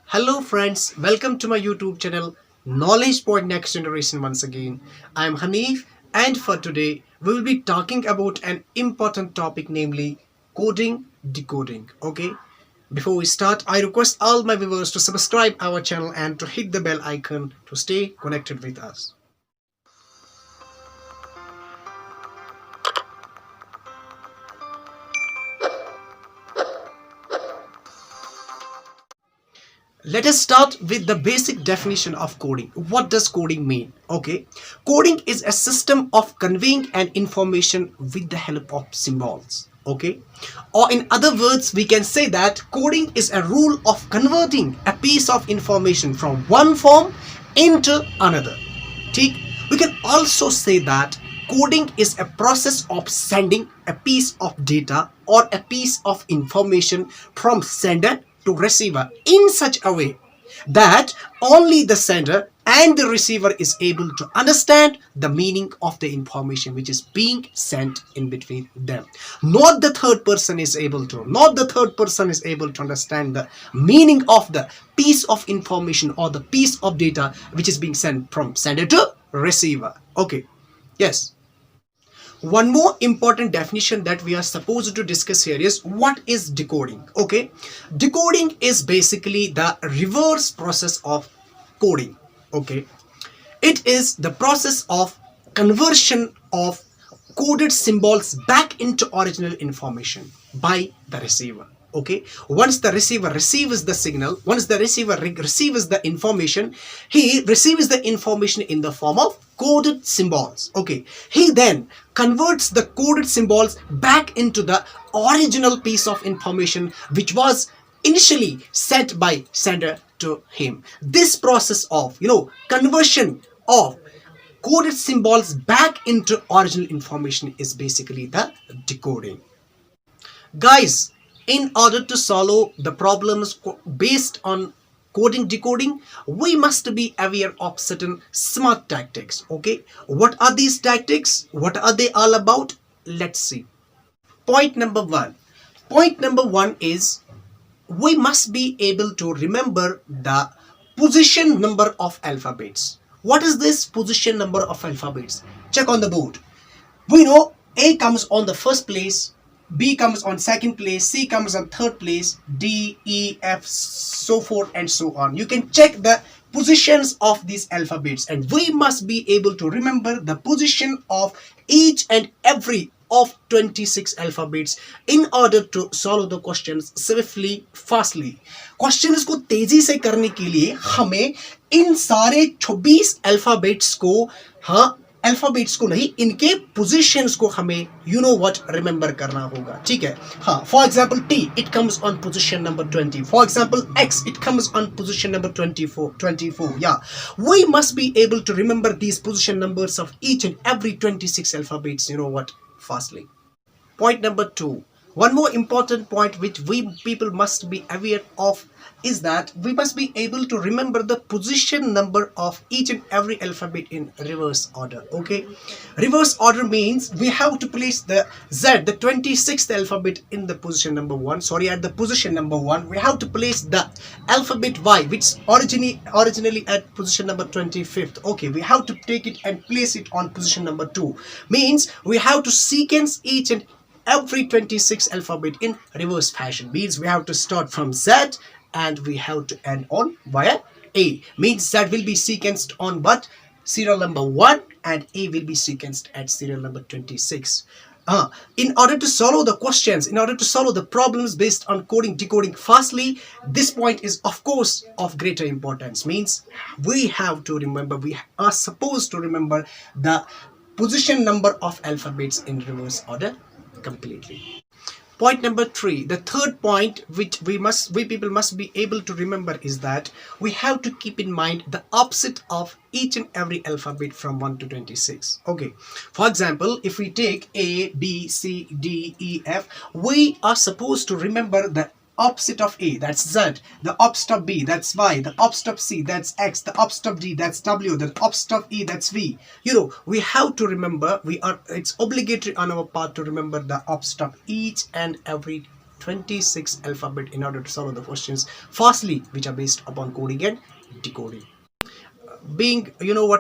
Hello friends, welcome to my YouTube channel Knowledge Point Next Generation once again. I am Hanif and for today we will be talking about an important topic, namely coding decoding. Okay, before we start, I request all my viewers to subscribe our channel and to hit the bell icon to stay connected with us. Let us start with the basic definition of coding. What does coding mean? Okay, coding is a system of conveying an information with the help of symbols. Okay, or in other words, we can say that coding is a rule of converting a piece of information from one form into another. ठीक? We can also say that coding is a process of sending a piece of data or a piece of information from sender to receiver in such a way that only the sender and the receiver is able to understand the meaning of the information which is being sent in between them. Not the third person is able to understand the meaning of the piece of information or the piece of data which is being sent from sender to receiver. Okay, yes. One more important definition that we are supposed to discuss here is what is decoding. Okay, decoding is basically the reverse process of coding. Okay, it is the process of conversion of coded symbols back into original information by the receiver. Okay, once the receiver receives the signal, once the receiver receives the information, he receives the information in the form of coded symbols. Okay, he then converts the coded symbols back into the original piece of information which was initially sent by sender to him. This process of conversion of coded symbols back into original information is basically the decoding. Guys, in order to solve the problems based on coding decoding, we must be aware of certain smart tactics. Okay, what are these tactics? What are they all about? Let's see. Point number one is we must be able to remember the position number of alphabets. What is this position number of alphabets? Check on the board. We know A comes on the first place, B comes on second place, C comes on third place, D, E, F, so forth and so on. You can check the positions of these alphabets and we must be able to remember the position of each and every of 26 alphabets in order to solve the questions swiftly, fastly. Questions को तेजी से करने के लिए हमें इन सारे 26 alphabets को नहीं, इनके पोजीशंस को हमें रिमेंबर करना होगा. ठीक है, हाँ. For example T, it comes on position number 20. For example X, it comes on position number 24. Yeah, we must be able to remember these position numbers of each and every 26 alphabets fastly. Point number 2. One more important point which we people must be aware of is that we must be able to remember the position number of each and every alphabet in reverse order. Okay, reverse order means we have to place the Z, the 26th alphabet, in the position number 1. Sorry, at the position number 1 we have to place the alphabet Y, which originally at position number 25th. Okay, we have to take it and place it on position number 2. Means we have to sequence each and every 26 alphabet in reverse fashion. Means we have to start from Z and we have to end on via A. Means Z will be sequenced on what? Serial number 1 and A will be sequenced at serial number 26. In order to solve the questions, in order to solve the problems based on coding decoding fastly, this point is of course of greater importance. Means we have to remember, we are supposed to remember the position number of alphabets in reverse order completely. Point number 3, the third point which we people must be able to remember is that we have to keep in mind the opposite of each and every alphabet from 1 to 26. Okay, for example, if we take A, B, C, D, E, F, we are supposed to remember the opposite of A, that's Z, the opposite of B, that's Y, the opposite of C, that's X, the opposite of D, that's W, the opposite of E, that's V. We have to remember, it's obligatory on our part to remember the opposite of each and every 26 alphabet in order to solve the questions fastly, which are based upon coding and decoding. Being,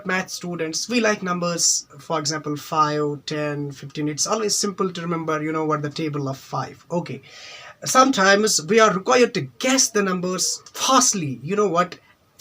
math students, we like numbers. For example, 5, 10, 15. It's always simple to remember, what the table of 5. Okay. Sometimes we are required to guess the numbers fastly,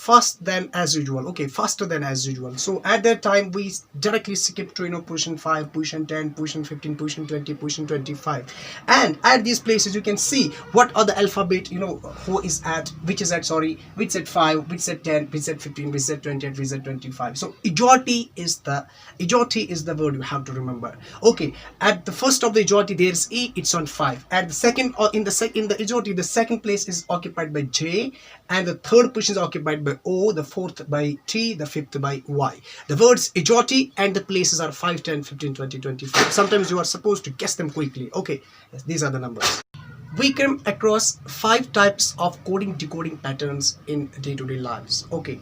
fast than as usual. Okay, faster than as usual. So at that time we directly skip to position 5, position 10, position 15, position 20, position 25, and at these places you can see what are the alphabet, who is at, which is at, sorry, which is at 5, which is at 10, which is at 15, which is at 20, which is at 25. So ejoti is the word you have to remember. Okay, at the first of the ejoti there is E, it's on 5. At the second, or in the ejoti, the second place is occupied by J, and the third position is occupied by O, the fourth by T, the fifth by Y. The words ejoti and the places are 5, 10, 15, 20, 25. Sometimes you are supposed to guess them quickly. Okay, yes, these are the numbers. We come across 5 types of coding decoding patterns in day-to-day lives. Okay,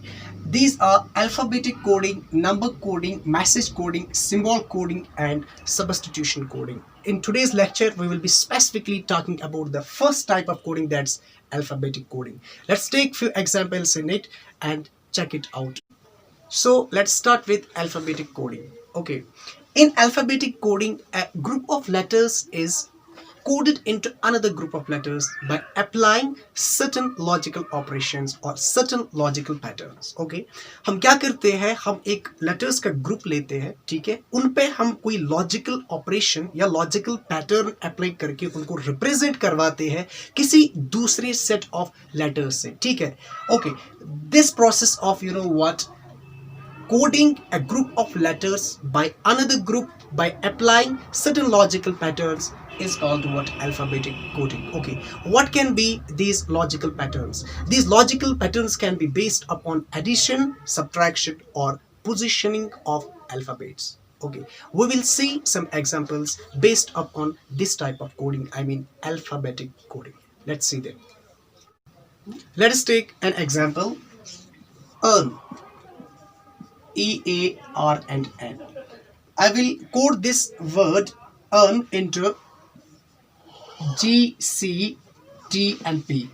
these are alphabetic coding, number coding, message coding, symbol coding, and substitution coding. In today's lecture we will be specifically talking about the first type of coding, that's alphabetic coding. Let's take few examples in it and check it out. So let's start with alphabetic coding. Okay, in alphabetic coding, a group of letters is coded into another group of letters by applying certain logical operations or certain logical patterns. Okay, हम क्या करते हैं, हम एक letters का group लेते हैं, ठीक है, उन पे हम कोई logical operation या logical pattern apply करके उनको represent करवाते हैं किसी दूसरे set of letters से, ठीक है. Okay, this process of coding a group of letters by another group by applying certain logical patterns is called what? Alphabetic coding. Okay, what can be these logical patterns? These logical patterns can be based upon addition, subtraction, or positioning of alphabets. Okay, we will see some examples based upon this type of coding, I mean alphabetic coding. Let's see them. Let us take an example. Earn, E-A-R-N-N. I will code this word earn into G, C, T and P.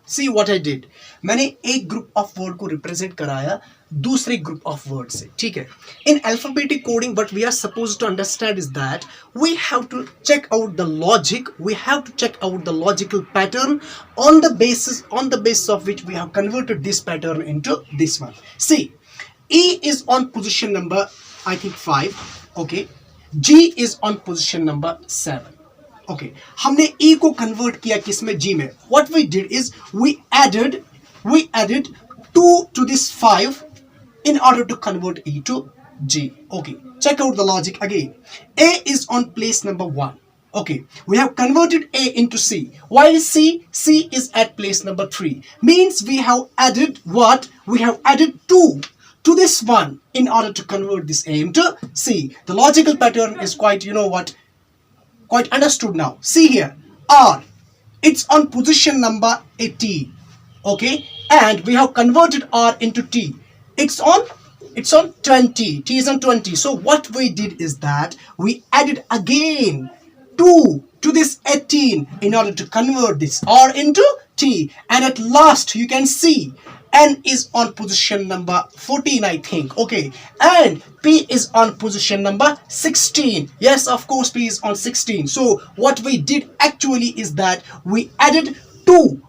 See what I did. मैंने एक group of word को represent कराया दूसरे group of words से, ठीक है. In alphabetic coding, what we are supposed to understand is that we have to check out the logic. We have to check out the logical pattern on the basis of which we have converted this pattern into this one. See, E is on position number, I think 5. Okay, G is on position number 7. Okay, हमने E को convert किया किसमें? G में. What we did is we added 2 to this 5 in order to convert E to G. Okay, check out the logic again. A is on place number 1. Okay, we have converted A into C. While C is at place number 3. Means we have added what? We have added 2 to this one in order to convert this A into C. The logical pattern is quite, quite understood now. See here, R, it's on position number 18. Okay, and we have converted R into T. It's on 20. T is on 20. So what we did is that we added again 2 to this 18 in order to convert this R into T. And at last you can see N is on position number 14, I think. Okay, and P is on position number 16. Yes, of course, P is on 16. So what we did actually is that we added 2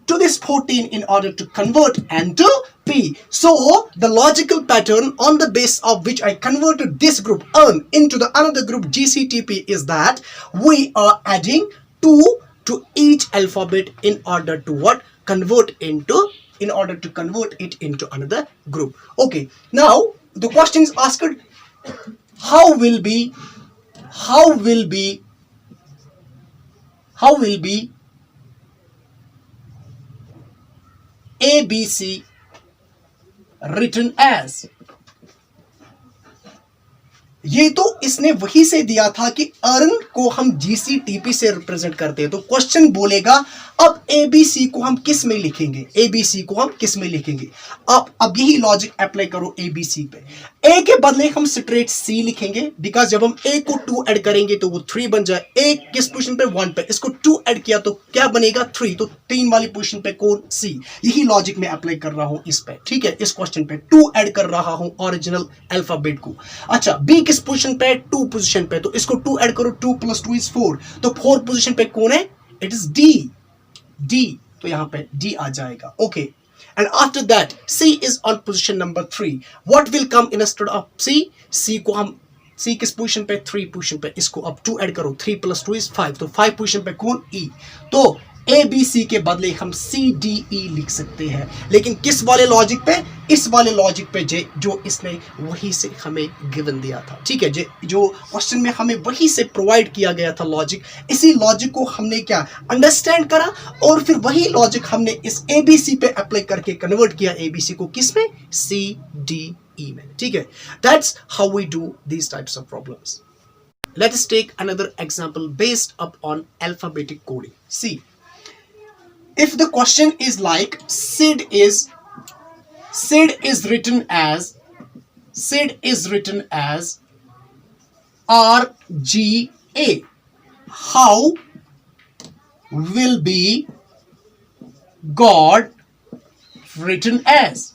to this 14 in order to convert N to P. So the logical pattern on the base of which I converted this group N into the another group GCTP is that we are adding 2 to each alphabet in order to what? In order to convert it into another group. Okay, now the question is asked, how will be ABC written as? ये तो इसने वही से दिया था कि earn को हम GCTP से रिप्रेजेंट करते हैं, तो क्वेश्चन बोलेगा अब ABC को हम किस में लिखेंगे, ABC को हम किस में लिखेंगे। अब यही लॉजिक अप्लाई करो ABC पे। A के बदले हम स्ट्रेट C लिखेंगे, बिकॉज जब हम A को 2 ऐड करेंगे तो वो 3 बन जाए। A किस पोजीशन पे 1 पे, इसको 2 ऐड किया तो क्या बनेगा 3, तो 3 वाली पोजीशन पे कौन C। यही लॉजिक मैं अप्लाई कर रहा हूं इस पे, ठीक है। इस क्वेश्चन पे 2 ऐड कर रहा हूं ओरिजिनल अल्फाबेट को। अच्छा B किस पोजीशन पे, 2 पोजीशन पे, तो इसको 2 ऐड करो, 2 + 2 = 4, तो 4 पोजीशन पे कौन है, इट इज D, तो यहां पे D आ जाएगा। Okay, and after that C is on position number 3। What will come instead of C को हम C किस पोजीशन पे, 3 पोजीशन पे, इसको अब 2 ऐड करो, 3 + 2 = 5, तो 5 पोजीशन पे कौन E। तो ABC के बदले हम CDE लिख सकते हैं, लेकिन किस वाले लॉजिक पे, इस वाले लॉजिक पे जो इसने वही से हमें गिवन दिया था, ठीक है। जो क्वेश्चन में हमें वही से प्रोवाइड किया गया था लॉजिक, इसी लॉजिक को हमने क्या अंडरस्टैंड करा और फिर वही लॉजिक हमने इस ABC पे अप्लाई करके कन्वर्ट किया ABC को किस में, CDE में, ठीक है। That's how we do these types of problems. Let us take another example based upon alphabetic coding. See, if the question is like SID is written as RGA, how will be God written as।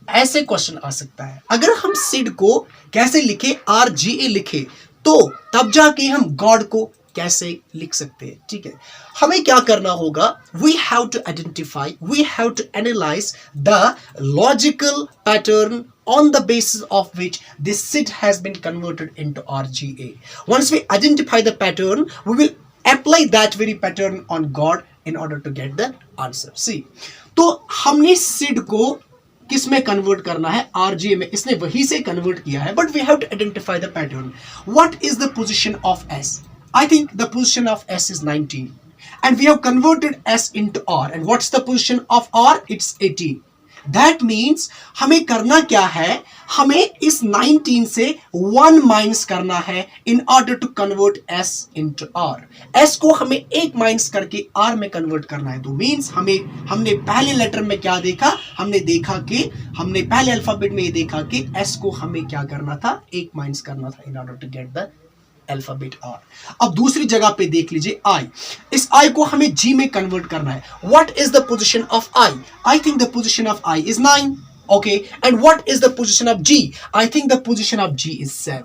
ऐसे question आ सकता है। अगर हम SID को कैसे लिखे, RGA लिखे, तो तब जाके हम गॉड को कैसे लिख सकते हैं, ठीक है। हमें क्या करना होगा, we have to identify, we have to analyse the logical pattern on the basis of which this SID has been converted into RGA. Once we identify the pattern, we will apply that very pattern on God in order to get the answer. See, तो हमने SID को किस में convert करना है, RGA में, इसने वही से कन्वर्ट किया है, but we have to identify the pattern. What is the position of S? I think the position of S is 19, and we have converted S into R, and what's the position of R? It's 18. That means हमें करना क्या है, हमें इस 19 से 1 minus करना है in order to convert S into R. S को हमें 1 माइनस करके R में कन्वर्ट करना है। तो मीन्स हमने पहले लेटर में क्या देखा, हमने पहले अल्फाबेट में ये देखा कि S को हमें क्या करना था, 1 माइनस करना था in order to get the alphabet R। अब दूसरी जगह पे देख लीजिए I, इस I को हमें G में कन्वर्ट करना है। What is the position of I? I think the position of I is 9. Okay, and what is the position of G? I think the position of G is 7.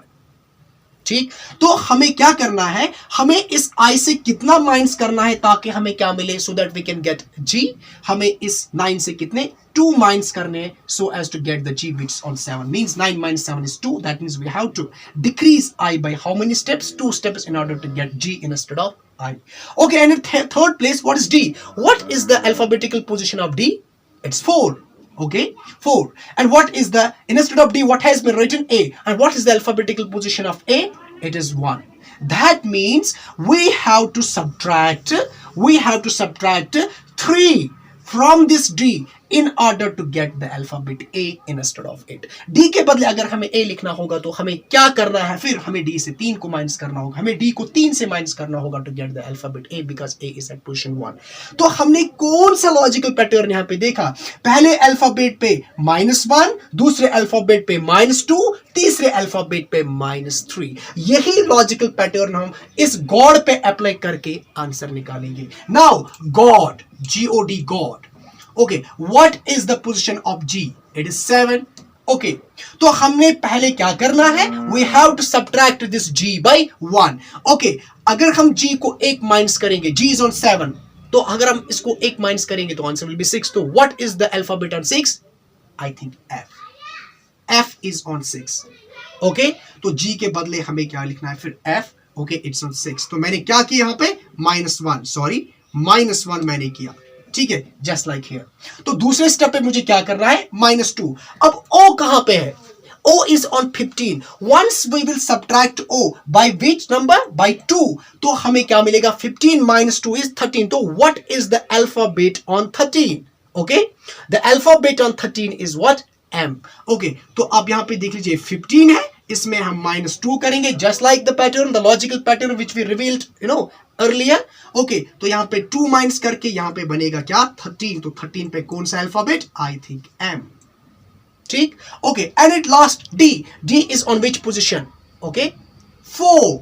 ठीक, तो हमें क्या करना है, हमें इस I से कितना माइनस करना है ताकि हमें क्या मिले, so that we can get G। हमें इस 9 से कितने 2 माइनस करने, so as to get the G which is on 7, means 9 minus 7 is 2. That means we have to decrease I by how many steps, 2 steps, in order to get G instead of I. Okay, and in third place, what is D? What is the alphabetical position of D? It's 4. Okay, 4. And what is the, instead of D, what has been written? A. And what is the alphabetical position of A? It is 1. That means we have to subtract 3 from this D in order to get the alphabet A instead of it. D के बदले अगर हमें A लिखना होगा तो हमें क्या करना है, फिर हमें D से 3 को माइनस करना होगा, हमें D को 3 से माइनस करना होगा to get the alphabet A because A is at position 1. तो हमने कौन सा लॉजिकल पैटर्न यहाँ पे देखा, पहले अल्फाबेट पे -1, दूसरे अल्फाबेट पे -2, तीसरे अल्फाबेट पे -3। यही लॉजिकल पैटर्न हम इस गॉड पे अप्लाई करके आंसर निकालेंगे। Now God, G-O-D, God. Okay, what is the position of G? It is 7. Okay, तो हमने पहले क्या करना है, we have to subtract this G by 1. Okay, अगर हम G को 1 माइनस करेंगे, G is on 7, तो अगर हम इसको 1 माइनस करेंगे तो आंसर will be 6. तो what is the alphabet on 6? I think F. F is on 6. Okay, तो G के बदले हमें क्या लिखना है फिर F. Okay, it's on 6. तो मैंने क्या किया यहाँ पे, -1 मैंने किया, ठीक है, जस्ट लाइक हियर। तो दूसरे स्टेप पे मुझे क्या करना है, -2। अब O कहां पे है, O is on 15. Once we will subtract O by which number, by 2, तो हमें क्या मिलेगा, 15 minus 2 is 13. तो what is the alphabet on 13? Okay, the alphabet on 13 is what? M. Okay, तो अब यहां पे देख लीजिए 15 है, इसमें हम -2 करेंगे, just like the pattern, the logical pattern which we revealed earlier. Okay, तो यहाँ पे 2 माइनस करके यहाँ पे बनेगा क्या 13, तो 13 पे कौन सा अल्फाबेट, आई थिंक M। ठीक, okay, and it last D is on which position, okay 4।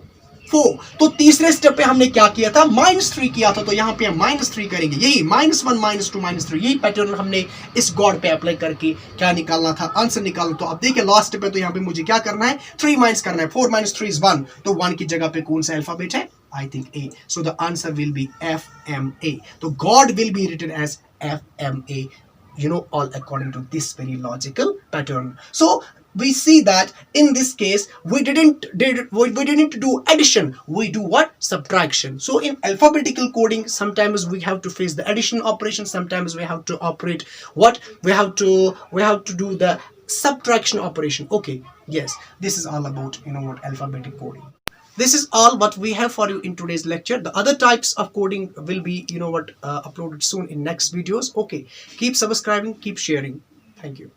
तो तीसरे स्टेप पे हमने क्या किया था, -3 किया था, तो यहाँ पे हम -3 करेंगे, यही -1 -2 -3, यही पैटर्न हमने इस गॉड पे अप्लाई करके क्या निकालना था, आंसर निकालना। तो अब देखिए लास्ट पे, तो यहाँ पे मुझे क्या करना है, 3 माइनस करना है, 4 - 3 is 1, तो 1 की जगह पे कौन सा अल्फाबेट है, I think A, so the answer will be FMA, so God will be written as FMA, all according to this very logical pattern. So we see that in this case we didn't do addition, we do what, subtraction. So in alphabetical coding sometimes we have to face the addition operation, sometimes we have to operate what, we have to do the subtraction operation. Okay, yes, this is all about alphabetic coding. This is all what we have for you in today's lecture. The other types of coding will be uploaded soon in next videos. Okay, keep subscribing, keep sharing. Thank you.